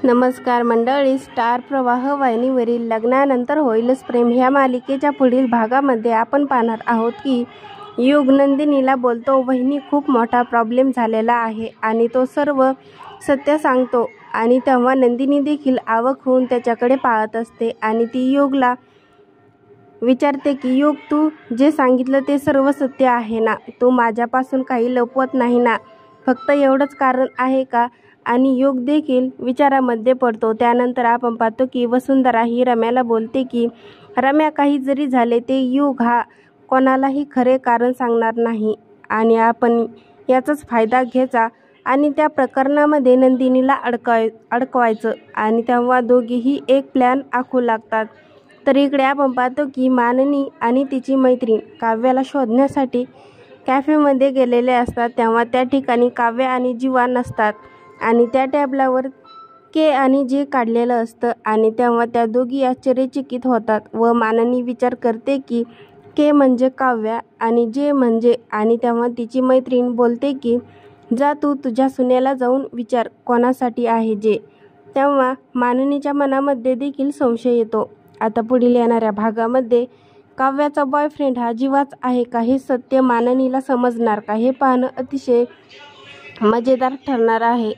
नमस्कार मंडळी, स्टार प्रवाह वाहिनीवरील लग्नानंतर होईलच प्रेम ह्या मालिकेच्या पुढील भागामध्ये आपण पाहणार आहोत की युग नंदिनीला बोलतो, वहिनी खूप मोठा प्रॉब्लेम झालेला आहे आणि तो सर्व सत्य सांगतो. आणि तेव्हा नंदिनी देखील अवाक होऊन त्याच्याकडे पाहत असते आणि ती युगला विचारते की युग, तू जे सांगितलं ते सर्व सत्य आहे ना? तू माझ्यापासून काही लपवत नाही ना? फक्त एवढंच कारण आहे का? आणि युग देखील विचारामध्ये पडतो. त्यानंतर आपण पाहतो की वसुंधरा ही रम्याला बोलते की रम्या, काही जरी झाले ते युग हा कोणालाही खरे कारण सांगणार नाही आणि आपण याचाच फायदा घ्यायचा आणि त्या प्रकरणामध्ये नंदिनीला अडकवायचं. आणि तेव्हा दोघीही एक प्लॅन आखू लागतात. तर इकडे आपण पाहतो की माननी आणि तिची मैत्रीण काव्याला शोधण्यासाठी कॅफेमध्ये गेलेले असतात. तेव्हा त्या ठिकाणी काव्य आणि जीवा नसतात आणि त्या टॅबलावर के आणि जे काढलेलं असतं. आणि तेव्हा त्या दोघी आश्चर्यचकित होतात व माननी विचार करते की के म्हणजे काव्य आणि जे म्हणजे. आणि तेव्हा तिची मैत्रीण बोलते की जा तू तुझ्या सुनेला जाऊन विचार कोणासाठी आहे जे. तेव्हा माननीच्या मनामध्ये देखील संशय येतो. आता पुढील येणाऱ्या भागामध्ये काव्याचा बॉयफ्रेंड हा जीवाच आहे का हे सत्य माननीला समजणार का, हे पाहणं अतिशय मजेदार ठरणार आहे.